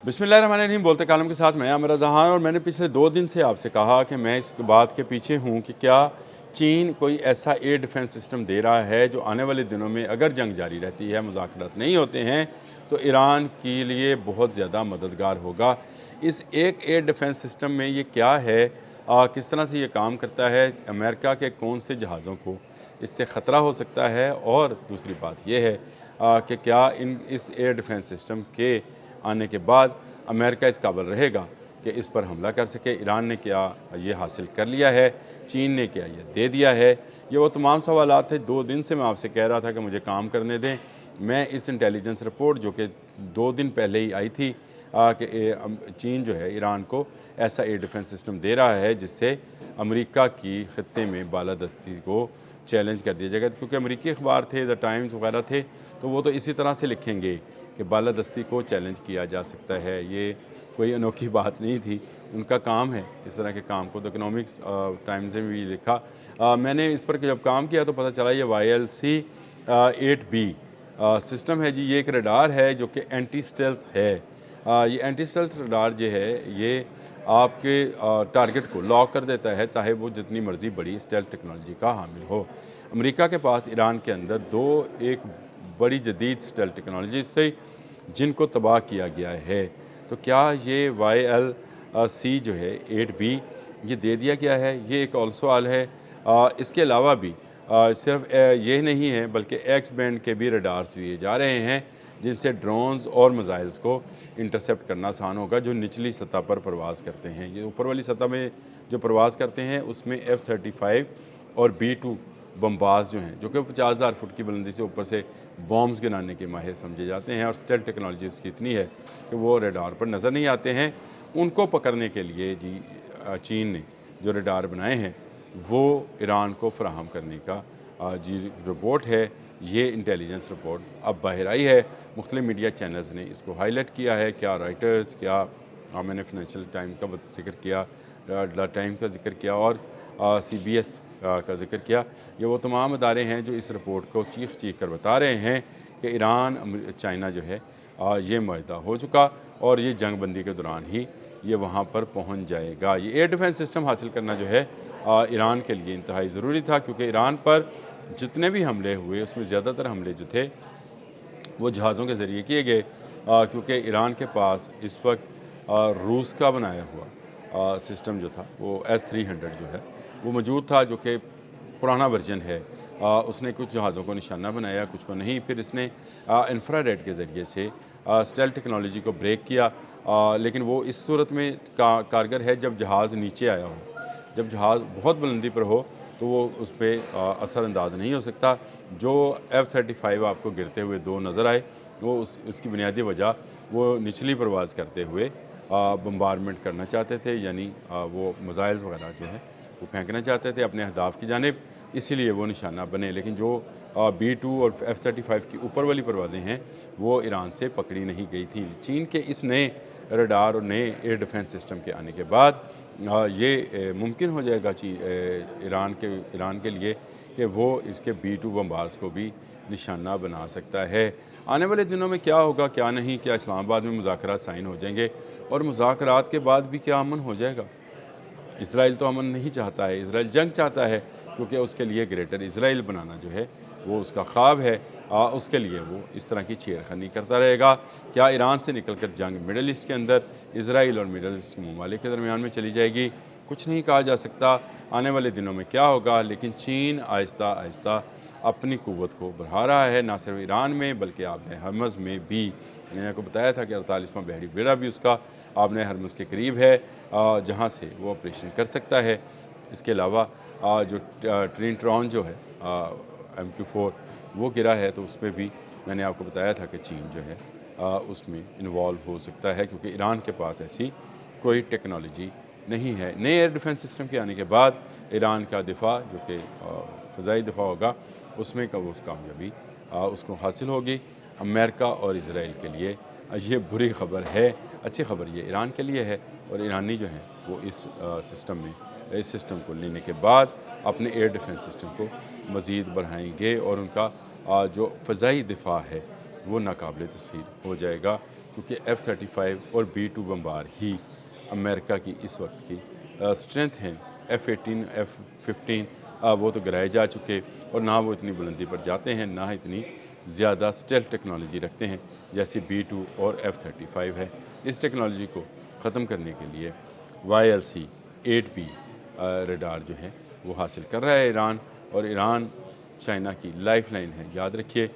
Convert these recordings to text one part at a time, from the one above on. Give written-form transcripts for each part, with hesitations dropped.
बिस्मिल्लाहिर्रहमानिर्रहीम। बोलते कालम के साथ मैं आमिर जहां, और मैंने पिछले 2 दिन से आपसे कहा कि मैं इस बात के पीछे हूं कि क्या चीन कोई ऐसा एयर डिफेंस सिस्टम दे रहा है जो आने वाले दिनों में अगर जंग जारी रहती है, मुज़ाकरात नहीं होते हैं, तो ईरान के लिए बहुत ज़्यादा मददगार होगा। इस एक एयर डिफेंस सिस्टम में ये क्या है, किस तरह से ये काम करता है, अमेरिका के कौन से जहाज़ों को इससे ख़तरा हो सकता है, और दूसरी बात यह है कि क्या इस एयर डिफेंस सिस्टम के आने के बाद अमेरिका इस काबिल रहेगा कि इस पर हमला कर सके। ईरान ने क्या ये हासिल कर लिया है, चीन ने क्या ये दे दिया है, ये वो तमाम सवालात थे। 2 दिन से मैं आपसे कह रहा था कि मुझे काम करने दें। मैं इस इंटेलिजेंस रिपोर्ट जो कि 2 दिन पहले ही आई थी कि चीन जो है ईरान को ऐसा एयर डिफेंस सिस्टम दे रहा है जिससे अमेरिका की ख़त्े में बालादस्ती को चैलेंज कर दिया जाएगा, क्योंकि अमेरिकी अखबार थे, द टाइम्स वगैरह थे, तो वो तो इसी तरह से लिखेंगे कि बालादस्ती को चैलेंज किया जा सकता है। ये कोई अनोखी बात नहीं थी, उनका काम है इस तरह के काम को। तो इकोनॉमिक्स टाइम्स में भी लिखा। मैंने इस पर जब काम किया तो पता चला ये YLC 8B सिस्टम है जी। ये एक रडार है जो कि एंटी स्टेल्थ है। ये एंटी स्टेल्थ रडार जो है ये आपके टारगेट को लॉक कर देता है, चाहे वो जितनी मर्जी बड़ी स्टेल्थ टेक्नोलॉजी का हामिल हो। अमेरिका के पास ईरान के अंदर एक बड़ी जदीद स्टेल्थ टेक्नोलॉजी से जिनको तबाह किया गया है। तो क्या ये YLC जो है 8B ये दे दिया गया है, ये एक और सवाल है। इसके अलावा भी सिर्फ ये नहीं है, बल्कि एक्स बैंड के भी रडार्स दिए जा रहे हैं जिनसे ड्रोन्स और मिसाइल्स को इंटरसेप्ट करना आसान होगा, जो निचली सतह पर परवाज़ करते हैं। ये ऊपर वाली सतह में जो परवाज़ करते हैं उसमें F-35 और B-2 बम्बाज जो हैं, जो कि 50,000 फुट की बुलंदी से ऊपर से बॉम्ब्स गिराने के माहिर समझे जाते हैं, और स्टेल्थ टेक्नोलॉजी उसकी इतनी है कि वो रडार पर नज़र नहीं आते हैं। उनको पकड़ने के लिए जी चीन ने जो रडार बनाए हैं वो ईरान को फराहम करने का जी रिपोर्ट है। ये इंटेलिजेंस रिपोर्ट अब बाहर आई है, मुख्तलिफ मीडिया चैनल्स ने इसको हाईलाइट किया है। क्या राइटर्स, क्या मैंने फाइनेंशियल टाइम का जिक्र किया, द टाइम का जिक्र किया, और CBS का जिक्र किया। ये वो तमाम अदारे हैं जो इस रिपोर्ट को चीख कर बता रहे हैं कि ईरान चाइना जो है ये मुआहदा हो चुका, और ये जंग बंदी के दौरान ही ये वहाँ पर पहुँच जाएगा। ये एयर डिफेंस सिस्टम हासिल करना जो है ईरान के लिए इंतहाई ज़रूरी था, क्योंकि ईरान पर जितने भी हमले हुए उसमें ज़्यादातर हमले जो थे वो जहाज़ों के ज़रिए किए गए, क्योंकि ईरान के पास इस वक्त रूस का बनाया हुआ सिस्टम जो था वो S-300 जो है वो मौजूद था, जो कि पुराना वर्जन है। उसने कुछ जहाज़ों को निशाना बनाया, कुछ को नहीं। फिर इसने इंफ्रारेड के ज़रिए से स्टेल्थ टेक्नोलॉजी को ब्रेक किया, लेकिन वो इस सूरत में कारगर है जब जहाज़ नीचे आया हो। जब जहाज़ बहुत बुलंदी पर हो तो वो उस पर असरअंदाज नहीं हो सकता। जो F-35 आपको गिरते हुए 2 नज़र आए, वो उसकी बुनियादी वजह वो निचली परवाज़ करते हुए बम्बारमेंट करना चाहते थे, यानी वो मिसाइल्स वगैरह जो है वो फेंकना चाहते थे अपने अहदाफ की जानिब, इसीलिए वो निशाना बने। लेकिन जो B-2 और F-35 की ऊपर वाली परवाज़ें हैं वो ईरान से पकड़ी नहीं गई थी। चीन के इस नए रडार और नए एयर डिफेंस सिस्टम के आने के बाद ये मुमकिन हो जाएगा ईरान के लिए कि वो इसके B-2 बम्बार्स को भी निशाना बना सकता है। आने वाले दिनों में क्या होगा क्या नहीं, क्या इस्लामाबाद में मुज़ाकरात साइन हो जाएंगे, और मुज़ाकरात के बाद भी क्या अमन हो जाएगा? इसराइल तो अमन नहीं चाहता है, इसराइल जंग चाहता है, क्योंकि उसके लिए ग्रेटर इसराइल बनाना जो है वो उसका ख्वाब है। उसके लिए वो इस तरह की छेड़खानी करता रहेगा। क्या ईरान से निकलकर जंग मिडल ईस्ट के अंदर इसराइल और मिडल ईस्ट ममालिक के दरमियान में चली जाएगी? कुछ नहीं कहा जा सकता आने वाले दिनों में क्या होगा, लेकिन चीन आहिस्ता आहिस्ता अपनी क़ुव्वत को बढ़ा रहा है, ना सिर्फ ईरान में बल्कि आपने हरमज़ में भी। मैंने आपको बताया था कि 48वां बहरी बेड़ा भी उसका आपने हरमज़ के करीब है, जहाँ से वो ऑपरेशन कर सकता है। इसके अलावा जो ट्रिन जो है MQ-4 वो गिरा है, तो उस पर भी मैंने आपको बताया था कि चीन जो है उसमें इन्वॉल्व हो सकता है, क्योंकि ईरान के पास ऐसी कोई टेक्नोलॉजी नहीं है। नए एयर डिफेंस सिस्टम के आने के बाद ईरान का दिफा जो कि फ़ज़ाई दिफा होगा उसमें का वो कामयाबी उसको हासिल होगी। अमेरिका और इसराइल के लिए ये बुरी ख़बर है। अच्छी ख़बर ये ईरान के लिए है, और ईरानी जो हैं वो इस सिस्टम को लेने के बाद अपने एयर डिफेंस सिस्टम को मज़ीद बढ़ाएंगे, और उनका जो फ़ज़ाई दिफा है वो नाकाबिल तस्खीर हो जाएगा। क्योंकि F-35 और B-2 बम्बार ही अमेरिका की इस वक्त की स्ट्रेंथ हैं। F-18, F-15 वो तो गिराए जा चुके और ना वो इतनी बुलंदी पर जाते हैं, ना इतनी ज़्यादा स्टेल्थ टेक्नोलॉजी रखते हैं जैसे B-2 और F-35 है। इस टेक्नोलॉजी को ख़त्म करने के लिए YLC-8B रडार जो है वो हासिल कर रहा है ईरान, और ईरान चाइना की लाइफलाइन है। याद रखिए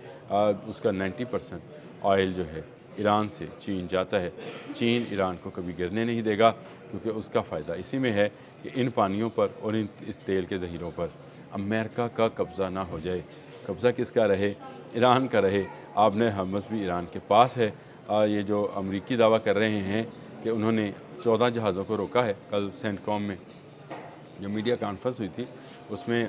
उसका 90% ऑयल जो है ईरान से चीन जाता है। चीन ईरान को कभी गिरने नहीं देगा, क्योंकि उसका फ़ायदा इसी में है कि इन पानियों पर और इस तेल के ज़हीरों पर अमेरिका का कब्ज़ा ना हो जाए। कब्ज़ा किसका रहे? ईरान का रहे। आपने हमस भी ईरान के पास है। ये जो अमरीकी दावा कर रहे हैं कि उन्होंने 14 जहाज़ों को रोका है। कल सेंटकॉम में जो मीडिया कॉन्फ्रेंस हुई थी उसमें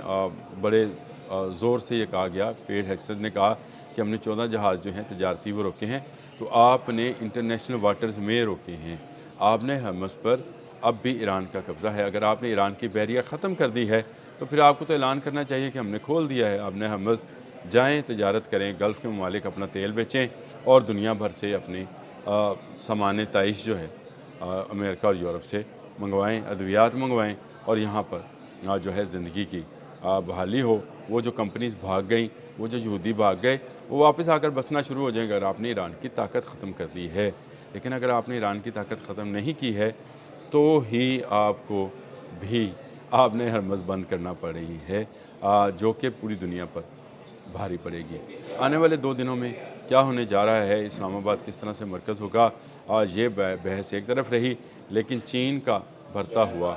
बड़े ज़ोर से ये कहा गया, पेड हैसद ने कहा कि हमने 14 जहाज़ जो हैं तजारती वो रोके हैं, तो आपने इंटरनेशनल वाटर्स में रोके हैं। आपने हमस पर अब भी ईरान का कब्ज़ा है। अगर आपने ईरान की बहरिया ख़त्म कर दी है तो फिर आपको तो ऐलान करना चाहिए कि हमने खोल दिया है। आपने हमस जाएँ, तजारत करें, गल्फ़ के ममालिक अपना तेल बेचें और दुनिया भर से अपने सामान तइश जो है अमेरिका और यूरोप से मंगवाएँ, अद्वियात मंगवाएँ और यहाँ पर जो है ज़िंदगी की बहाली हो। वो जो कंपनीज़ भाग गई, वो जो यहूदी भाग गए, वो वापस आकर बसना शुरू हो जाएंगे अगर आपने ईरान की ताकत ख़त्म कर दी है। लेकिन अगर आपने ईरान की ताकत ख़त्म नहीं की है तो ही आपको भी आपने हरमज़ बंद करना पड़ रही है, जो कि पूरी दुनिया पर भारी पड़ेगी। आने वाले 2 दिनों में क्या होने जा रहा है, इस्लामाबाद किस तरह से मरकज़ होगा, ये बहस एक तरफ रही, लेकिन चीन का बढ़ता हुआ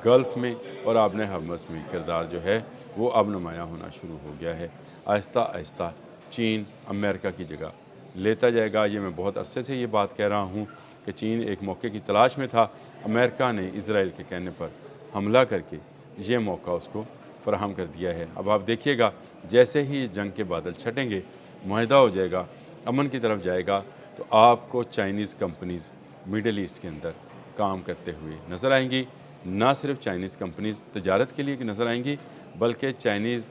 गल्फ़ में और आबने हमस में किरदार जो है वो अब नुमायाँ होना शुरू हो गया है। आहिस्ता आहिस्ता चीन अमेरिका की जगह लेता जाएगा। ये मैं बहुत अरसे से ये बात कह रहा हूँ कि चीन एक मौके की तलाश में था। अमेरिका ने इज़राइल के कहने पर हमला करके ये मौका उसको फराहम कर दिया है। अब आप देखिएगा, जैसे ही जंग के बादल छटेंगे, मुआहदा हो जाएगा, अमन की तरफ जाएगा, तो आपको चाइनीज़ कंपनीज़ मिडल ईस्ट के अंदर काम करते हुए नज़र आएंगी। ना सिर्फ चाइनीज़ कंपनीज़ तजारत के लिए की नज़र आएंगी, बल्कि चाइनीज़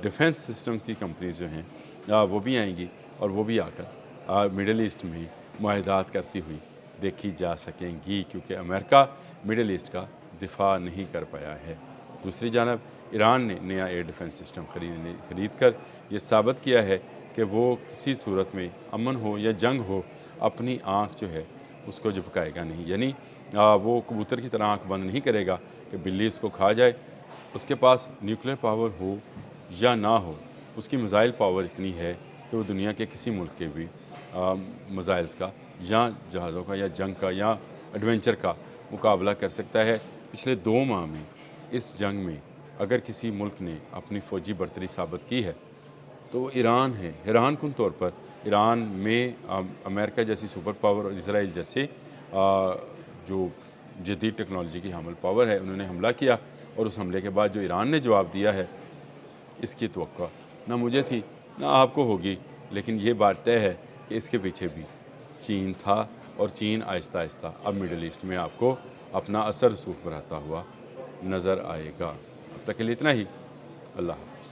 डिफेंस सिस्टम की कंपनीज़ जो हैं वो भी आएंगी और वो भी आकर मिडल ईस्ट में मुआहदात करती हुई देखी जा सकेंगी, क्योंकि अमेरिका मिडल ईस्ट का दिफा नहीं कर पाया है। दूसरी जानब ईरान ने नया एयर डिफेंस सिस्टम खरीद कर ये साबित किया है कि वो किसी सूरत में अमन हो या जंग हो, अपनी आँख जो है उसको झपकाएगा नहीं। यानी वो कबूतर की तरह आँख बंद नहीं करेगा कि बिल्ली उसको खा जाए। उसके पास न्यूक्लियर पावर हो या ना हो, उसकी मिसाइल पावर इतनी है कि वो दुनिया के किसी मुल्क के भी मिसाइल्स का या जहाज़ों का या जंग का या एडवेंचर का मुकाबला कर सकता है। पिछले 2 माह में इस जंग में अगर किसी मुल्क ने अपनी फ़ौजी बर्तरी साबित की है तो वो ईरान है। हैरानकुन तौर पर ईरान में अमेरिका जैसी सुपर पावर और इसराइल जैसे जो जदीद टेक्नोलॉजी की हामिल पावर है, उन्होंने हमला किया, और उस हमले के बाद जो ईरान ने जवाब दिया है, इसकी तवक्को ना मुझे थी ना आपको होगी। लेकिन ये बात तय है कि इसके पीछे भी चीन था, और चीन आहिस्ता आहिस्ता अब मिडल ईस्ट में आपको अपना असर रसूख बढ़ाता हुआ नज़र आएगा। अब तक के लिए इतना ही। अल्लाह हाफ़िज़।